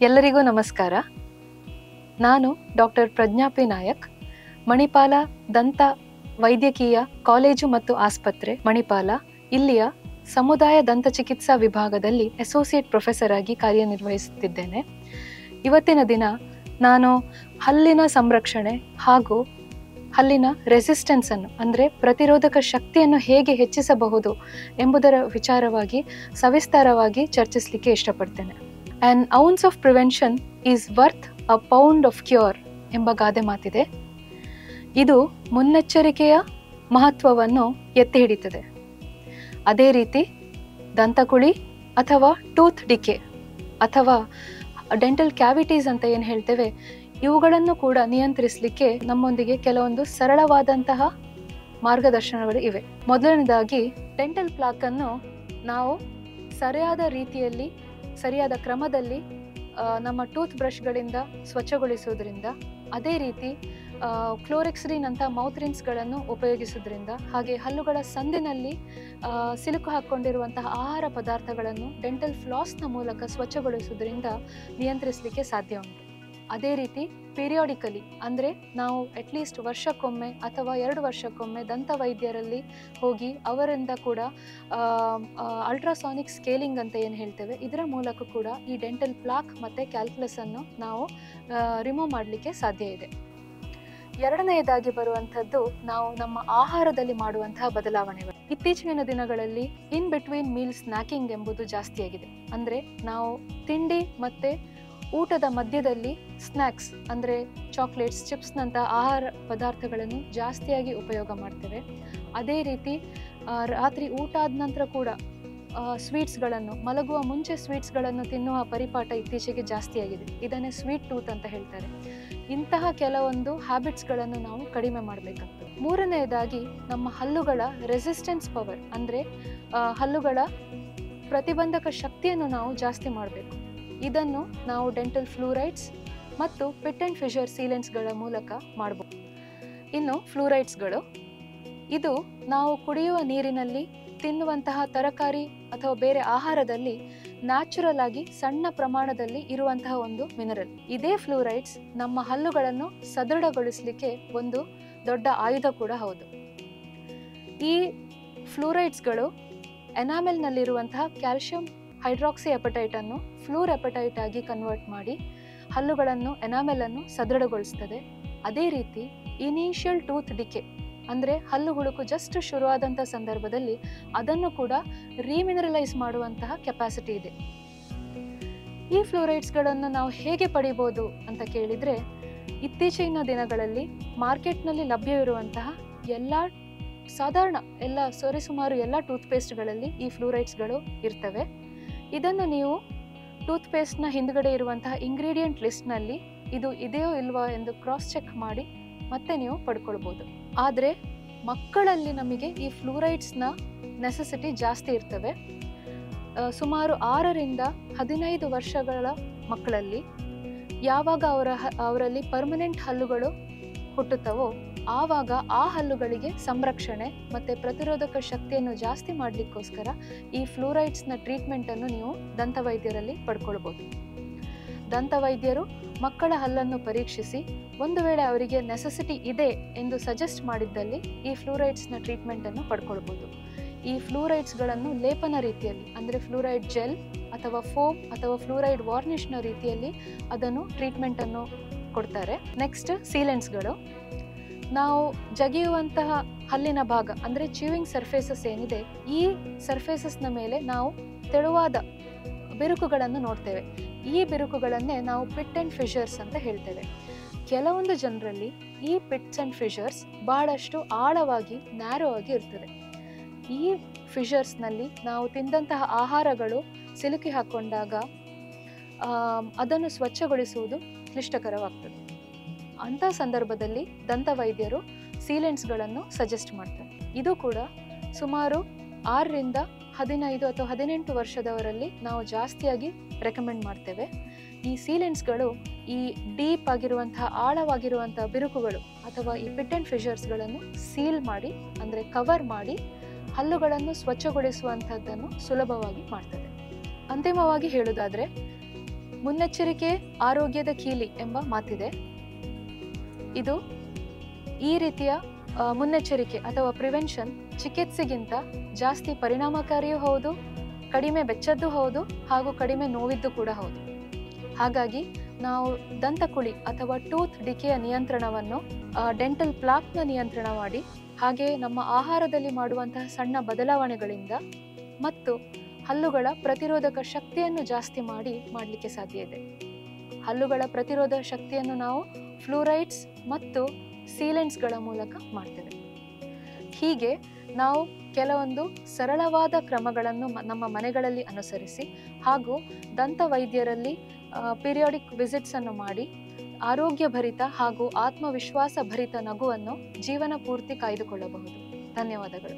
ಎಲ್ಲರಿಗೂ ನಮಸ್ಕಾರ. ನಾನು ಡಾಕ್ಟರ್ ಪ್ರಜ್ಞಾ ಪಿ ನಾಯಕ್, ಮಣಿಪಾಲ ದಂತ ವೈದ್ಯಕೀಯ ಕಾಲೇಜು ಮತ್ತು ಆಸ್ಪತ್ರೆ ಮಣಿಪಾಲ ಇಲ್ಲಿಯ ಸಮುದಾಯ ದಂತ ಚಿಕಿತ್ಸಾ ವಿಭಾಗದಲ್ಲಿ ಅಸೋಸಿಯೇಟ್ ಪ್ರೊಫೆಸರ್ ಆಗಿ ಕಾರ್ಯನಿರ್ವಹಿಸುತ್ತಿದ್ದೇನೆ. ಇವತ್ತಿನ ದಿನ ನಾನು ಹಲ್ಲಿನ ಸಂರಕ್ಷಣೆ ಹಾಗೂ ಹಲ್ಲಿನ ರೆಸಿಸ್ಟೆನ್ಸ್ ಅನ್ನು ಅಂದರೆ ಪ್ರತಿರೋಧಕ ಶಕ್ತಿಯನ್ನು ಹೇಗೆ ಹೆಚ್ಚಿಸಬಹುದು ಎಂಬುದರ ವಿಚಾರವಾಗಿ ಸವಿಸ್ತಾರವಾಗಿ ಚರ್ಚಿಸಲಿಕ್ಕೆ ಇಷ್ಟಪಡ್ತೇನೆ. An ounce of prevention is worth a pound of cure ಎಂಬ ಗಾದೆ ಮಾತಿದೆ. ಇದು ಮುನ್ನೆಚ್ಚರಿಕೆಯ ಮಹತ್ವವನ್ನು ಎತ್ತಿ ಹಿಡಿತದೆ. ಅದೇ ರೀತಿ ದಂತಕುಳಿ ಅಥವಾ ಟೂತ್ ಡಿಕೆ ಅಥವಾ ಡೆಂಟಲ್ ಕ್ಯಾವಿಟೀಸ್ ಅಂತ ಏನು ಹೇಳ್ತೇವೆ, ಇವುಗಳನ್ನು ಕೂಡ ನಿಯಂತ್ರಿಸಲಿಕ್ಕೆ ನಮ್ಮೊಂದಿಗೆ ಕೆಲವೊಂದು ಸರಳವಾದಂತಹ ಮಾರ್ಗದರ್ಶನಗಳು ಇವೆ. ಮೊದಲನೇದಾಗಿ ಡೆಂಟಲ್ ಪ್ಲಾಕನ್ನು ನಾವು ಸರಿಯಾದ ರೀತಿಯಲ್ಲಿ ಸರಿಯಾದ ಕ್ರಮದಲ್ಲಿ ನಮ್ಮ ಟೂತ್ ಬ್ರಷ್ಗಳಿಂದ ಸ್ವಚ್ಛಗೊಳಿಸುವುದರಿಂದ, ಅದೇ ರೀತಿ ಕ್ಲೋರೆಕ್ಸಿಡಿನ್ ಅಂತ ಮೌತ್ ರಿನ್ಸ್ಗಳನ್ನು ಉಪಯೋಗಿಸುವುದರಿಂದ, ಹಾಗೆ ಹಲ್ಲುಗಳ ಸಂದಿನಲ್ಲಿ ಸಿಲುಕು ಹಾಕ್ಕೊಂಡಿರುವಂತಹ ಆಹಾರ ಪದಾರ್ಥಗಳನ್ನು ಡೆಂಟಲ್ ಫ್ಲಾಸ್ನ ಮೂಲಕ ಸ್ವಚ್ಛಗೊಳಿಸುವುದರಿಂದ ನಿಯಂತ್ರಿಸಲಿಕ್ಕೆ ಸಾಧ್ಯ ಉಂಟು. ಅದೇ ರೀತಿ ಪೀರಿಯಾಡಿಕಲಿ ಅಂದರೆ ನಾವು ಅಟ್ಲೀಸ್ಟ್ ವರ್ಷಕ್ಕೊಮ್ಮೆ ಅಥವಾ 2 ವರ್ಷಕ್ಕೊಮ್ಮೆ ದಂತ ವೈದ್ಯರಲ್ಲಿ ಹೋಗಿ ಅವರಿಂದ ಕೂಡ ಅಲ್ಟ್ರಾಸಾನಿಕ್ ಸ್ಕೇಲಿಂಗ್ ಅಂತ ಏನು ಹೇಳ್ತೇವೆ, ಇದರ ಮೂಲಕ ಕೂಡ ಈ ಡೆಂಟಲ್ ಪ್ಲಾಕ್ ಮತ್ತು ಕ್ಯಾಲ್ಕುಲಸನ್ನು ನಾವು ರಿಮೂವ್ ಮಾಡಲಿಕ್ಕೆ ಸಾಧ್ಯ ಇದೆ. ಎರಡನೆಯದಾಗಿ ಬರುವಂಥದ್ದು ನಾವು ನಮ್ಮ ಆಹಾರದಲ್ಲಿ ಮಾಡುವಂತಹ ಬದಲಾವಣೆಗಳು. ಇತ್ತೀಚಿನ ದಿನಗಳಲ್ಲಿ ಇನ್ ಬಿಟ್ವೀನ್ ಮೀಲ್ ಸ್ನ್ಯಾಕಿಂಗ್ ಎಂಬುದು ಜಾಸ್ತಿಯಾಗಿದೆ. ಅಂದರೆ ನಾವು ತಿಂಡಿ ಮತ್ತು ಊಟದ ಮಧ್ಯದಲ್ಲಿ ಸ್ನ್ಯಾಕ್ಸ್ ಅಂದರೆ ಚಾಕ್ಲೇಟ್ಸ್, ಚಿಪ್ಸ್ನಂಥ ಆಹಾರ ಪದಾರ್ಥಗಳನ್ನು ಜಾಸ್ತಿಯಾಗಿ ಉಪಯೋಗ ಮಾಡ್ತೇವೆ. ಅದೇ ರೀತಿ ರಾತ್ರಿ ಊಟ ಆದ ನಂತರ ಕೂಡ ಸ್ವೀಟ್ಸ್ಗಳನ್ನು, ಮಲಗುವ ಮುಂಚೆ ಸ್ವೀಟ್ಸ್ಗಳನ್ನು ತಿನ್ನುವ ಪರಿಪಾಠ ಇತ್ತೀಚೆಗೆ ಜಾಸ್ತಿಯಾಗಿದೆ. ಇದನ್ನೇ ಸ್ವೀಟ್ ಟೂತ್ ಅಂತ ಹೇಳ್ತಾರೆ. ಇಂತಹ ಕೆಲವೊಂದು ಹ್ಯಾಬಿಟ್ಸ್ಗಳನ್ನು ನಾವು ಕಡಿಮೆ ಮಾಡಬೇಕಾಗ್ತದೆ. ಮೂರನೆಯದಾಗಿ ನಮ್ಮ ಹಲ್ಲುಗಳ ರೆಸಿಸ್ಟೆನ್ಸ್ ಪವರ್ ಅಂದರೆ ಹಲ್ಲುಗಳ ಪ್ರತಿಬಂಧಕ ಶಕ್ತಿಯನ್ನು ನಾವು ಜಾಸ್ತಿ ಮಾಡಬೇಕು. ಇದನ್ನು ನಾವು ಡೆಂಟಲ್ ಫ್ಲೂರೈಡ್ಸ್ ಮತ್ತು ಪಿಟ್ ಆ್ಯಂಡ್ ಫಿಶರ್ ಸೀಲೆಂಟ್ಸ್ಗಳ ಮೂಲಕ ಮಾಡಬಹುದು. ಇನ್ನು ಫ್ಲೂರೈಡ್ಸ್ಗಳು, ಇದು ನಾವು ಕುಡಿಯುವ ನೀರಿನಲ್ಲಿ, ತಿನ್ನುವಂತಹ ತರಕಾರಿ ಅಥವಾ ಬೇರೆ ಆಹಾರದಲ್ಲಿ ನ್ಯಾಚುರಲ್ ಆಗಿ ಸಣ್ಣ ಪ್ರಮಾಣದಲ್ಲಿ ಇರುವಂತಹ ಒಂದು ಮಿನರಲ್. ಇದೇ ಫ್ಲೂರೈಡ್ಸ್ ನಮ್ಮ ಹಲ್ಲುಗಳನ್ನು ಸದೃಢಗೊಳಿಸಲಿಕ್ಕೆ ಒಂದು ದೊಡ್ಡ ಆಯುಧ ಕೂಡ ಹೌದು. ಈ ಫ್ಲೂರೈಡ್ಸ್ಗಳು ಎನಾಮೆಲ್ನಲ್ಲಿರುವಂತಹ ಕ್ಯಾಲ್ಶಿಯಂ ಹೈಡ್ರಾಕ್ಸಿ ಎಪಟೈಟ್ ಅನ್ನು ಫ್ಲೂರ್ ಎಪಟೈಟ್ ಆಗಿ ಕನ್ವರ್ಟ್ ಮಾಡಿ ಹಲ್ಲುಗಳನ್ನು, ಎನಾಮೆಲನ್ನು ಸದೃಢಗೊಳಿಸ್ತದೆ. ಅದೇ ರೀತಿ ಇನಿಷಿಯಲ್ ಟೂತ್ ಡಿಕೆ ಅಂದರೆ ಹಲ್ಲು ಹುಳುಕು ಜಸ್ಟ್ ಶುರುವಾದಂಥ ಸಂದರ್ಭದಲ್ಲಿ ಅದನ್ನು ಕೂಡ ರೀಮಿನರಲೈಸ್ ಮಾಡುವಂತಹ ಕೆಪಾಸಿಟಿ ಇದೆ. ಈ ಫ್ಲೂರೈಡ್ಸ್ಗಳನ್ನು ನಾವು ಹೇಗೆ ಪಡಿಬೋದು ಅಂತ ಕೇಳಿದರೆ, ಇತ್ತೀಚಿನ ದಿನಗಳಲ್ಲಿ ಮಾರ್ಕೆಟ್ನಲ್ಲಿ ಲಭ್ಯವಿರುವಂತಹ ಸರಿಸುಮಾರು ಎಲ್ಲ ಟೂತ್ಪೇಸ್ಟ್ಗಳಲ್ಲಿ ಈ ಫ್ಲೂರೈಡ್ಸ್ಗಳು ಇರ್ತವೆ. ಇದನ್ನು ನೀವು ಟೂತ್ಪೇಸ್ಟ್ನ ಹಿಂದುಗಡೆ ಇರುವಂತಹ ಇಂಗ್ರೀಡಿಯೆಂಟ್ ಲಿಸ್ಟ್ನಲ್ಲಿ ಇದು ಇದೆಯೋ ಇಲ್ವಾ ಎಂದು ಕ್ರಾಸ್ ಚೆಕ್ ಮಾಡಿ ಮತ್ತೆ ನೀವು ಪಡ್ಕೊಳ್ಬೋದು. ಆದರೆ ಮಕ್ಕಳಲ್ಲಿ ನಮಗೆ ಈ ಫ್ಲೂರೈಡ್ಸ್ನ ನೆಸೆಸಿಟಿ ಜಾಸ್ತಿ ಇರ್ತವೆ. ಸುಮಾರು 6ರಿಂದ 15 ವರ್ಷಗಳ ಮಕ್ಕಳಲ್ಲಿ ಯಾವಾಗ ಅವರಲ್ಲಿ ಪರ್ಮನೆಂಟ್ ಹಲ್ಲುಗಳು ಹುಟ್ಟುತ್ತವೋ ಆವಾಗ ಆ ಹಲ್ಲುಗಳಿಗೆ ಸಂರಕ್ಷಣೆ ಮತ್ತು ಪ್ರತಿರೋಧಕ ಶಕ್ತಿಯನ್ನು ಜಾಸ್ತಿ ಮಾಡಲಿಕ್ಕೋಸ್ಕರ ಈ ಫ್ಲೂರೈಡ್ಸ್ನ ಟ್ರೀಟ್ಮೆಂಟನ್ನು ನೀವು ದಂತವೈದ್ಯರಲ್ಲಿ ಪಡ್ಕೊಳ್ಬೋದು. ದಂತವೈದ್ಯರು ಮಕ್ಕಳ ಹಲ್ಲನ್ನು ಪರೀಕ್ಷಿಸಿ ಒಂದು ವೇಳೆ ಅವರಿಗೆ ನೆಸೆಸಿಟಿ ಇದೆ ಎಂದು ಸಜೆಸ್ಟ್ ಮಾಡಿದ್ದಲ್ಲಿ ಈ ಫ್ಲೂರೈಡ್ಸ್ನ ಟ್ರೀಟ್ಮೆಂಟನ್ನು ಪಡ್ಕೊಳ್ಬೋದು. ಈ ಫ್ಲೂರೈಡ್ಸ್ಗಳನ್ನು ಲೇಪನ ರೀತಿಯಲ್ಲಿ ಅಂದರೆ ಫ್ಲೂರೈಡ್ ಜೆಲ್ ಅಥವಾ ಫೋಮ್ ಅಥವಾ ಫ್ಲೂರೈಡ್ ವಾರ್ನಿಷ್ನ ರೀತಿಯಲ್ಲಿ ಅದನ್ನು ಟ್ರೀಟ್ಮೆಂಟನ್ನು ಕೊಡ್ತಾರೆ. ನೆಕ್ಸ್ಟ್ ಸೀಲೆಂಟ್ಸ್ಗಳು. ನಾವು ಜಗಿಯುವಂತಹ ಹಲ್ಲಿನ ಭಾಗ ಅಂದರೆ ಚ್ಯೂವಿಂಗ್ ಸರ್ಫೇಸಸ್ ಏನಿದೆ, ಈ ಸರ್ಫೇಸಸ್ನ ಮೇಲೆ ನಾವು ತೆಳುವಾದ ಬಿರುಕುಗಳನ್ನು ನೋಡ್ತೇವೆ. ಈ ಬಿರುಕುಗಳನ್ನೇ ನಾವು ಪಿಟ್ ಆ್ಯಂಡ್ ಫಿಶರ್ಸ್ ಅಂತ ಹೇಳ್ತೇವೆ. ಕೆಲವೊಂದು ಜನರಲ್ಲಿ ಈ ಪಿಟ್ಸ್ ಆ್ಯಂಡ್ ಫಿಶರ್ಸ್ ಬಹಳಷ್ಟು ಆಳವಾಗಿ ನ್ಯಾರೋ ಆಗಿ ಇರ್ತದೆ. ಈ ಫಿಶರ್ಸ್ನಲ್ಲಿ ನಾವು ತಿಂದಂತಹ ಆಹಾರಗಳು ಸಿಲುಕಿ ಹಾಕ್ಕೊಂಡಾಗ ಅದನ್ನು ಸ್ವಚ್ಛಗೊಳಿಸುವುದು ಕ್ಲಿಷ್ಟಕರವಾಗ್ತದೆ. ಅಂಥ ಸಂದರ್ಭದಲ್ಲಿ ದಂತವೈದ್ಯರು ಸೀಲೆಂಟ್ಸ್ಗಳನ್ನು ಸಜೆಸ್ಟ್ ಮಾಡ್ತಾರೆ. ಇದು ಕೂಡ ಸುಮಾರು 6ರಿಂದ 15 ಅಥವಾ 18 ವರ್ಷದವರಲ್ಲಿ ನಾವು ಜಾಸ್ತಿಯಾಗಿ ರೆಕಮೆಂಡ್ ಮಾಡ್ತೇವೆ. ಈ ಸೀಲೆಂಟ್ಸ್ಗಳು ಈ ಡೀಪ್ ಆಗಿರುವಂತಹ ಆಳವಾಗಿರುವಂತಹ ಬಿರುಕುಗಳು ಅಥವಾ ಈ ಪಿಟ್ ಆ್ಯಂಡ್ ಫಿಶರ್ಸ್ಗಳನ್ನು ಸೀಲ್ ಮಾಡಿ ಅಂದರೆ ಕವರ್ ಮಾಡಿ ಹಲ್ಲುಗಳನ್ನು ಸ್ವಚ್ಛಗೊಳಿಸುವಂಥದ್ದನ್ನು ಸುಲಭವಾಗಿ ಮಾಡ್ತದೆ. ಅಂತಿಮವಾಗಿ ಹೇಳುವುದಾದರೆ ಮುನ್ನೆಚ್ಚರಿಕೆ ಆರೋಗ್ಯದ ಕೀಲಿ ಎಂಬ ಮಾತಿದೆ. ಇದು ಈ ರೀತಿಯ ಮುನ್ನೆಚ್ಚರಿಕೆ ಅಥವಾ ಪ್ರಿವೆನ್ಷನ್ ಚಿಕಿತ್ಸೆಗಿಂತ ಜಾಸ್ತಿ ಪರಿಣಾಮಕಾರಿಯೂ ಹೌದು, ಕಡಿಮೆ ವೆಚ್ಚದ್ದು ಹೌದು, ಹಾಗೂ ಕಡಿಮೆ ನೋವಿದ್ದು ಕೂಡ ಹೌದು. ಹಾಗಾಗಿ ನಾವು ದಂತಕುಳಿ ಅಥವಾ ಟೂತ್ ಡಿಕೆಯ ನಿಯಂತ್ರಣವನ್ನು ಡೆಂಟಲ್ ಪ್ಲಾಕ್ನ ನಿಯಂತ್ರಣ ಮಾಡಿ, ಹಾಗೆ ನಮ್ಮ ಆಹಾರದಲ್ಲಿ ಮಾಡುವಂತಹ ಸಣ್ಣ ಬದಲಾವಣೆಗಳಿಂದ ಮತ್ತು ಹಲ್ಲುಗಳ ಪ್ರತಿರೋಧಕ ಶಕ್ತಿಯನ್ನು ಜಾಸ್ತಿ ಮಾಡಲಿಕ್ಕೆ ಸಾಧ್ಯ ಇದೆ. ಹಲ್ಲುಗಳ ಪ್ರತಿರೋಧ ಶಕ್ತಿಯನ್ನು ನಾವು ಫ್ಲೂರೈಡ್ಸ್ ಮತ್ತು ಸೀಲೆಂಟ್ಸ್ಗಳ ಮೂಲಕ ಮಾಡ್ತೇವೆ. ಹೀಗೆ ನಾವು ಕೆಲವೊಂದು ಸರಳವಾದ ಕ್ರಮಗಳನ್ನು ನಮ್ಮ ಮನೆಗಳಲ್ಲಿ ಅನುಸರಿಸಿ ಹಾಗೂ ದಂತ ವೈದ್ಯರಲ್ಲಿ ಪೀರಿಯಾಡಿಕ್ ವಿಸಿಟ್ಸ್ ಅನ್ನು ಮಾಡಿ ಆರೋಗ್ಯಭರಿತ ಹಾಗೂ ಆತ್ಮವಿಶ್ವಾಸ ಭರಿತ ನಗುವನ್ನು ಜೀವನ ಪೂರ್ತಿ ಕಾಯ್ದುಕೊಳ್ಳಬಹುದು. ಧನ್ಯವಾದಗಳು.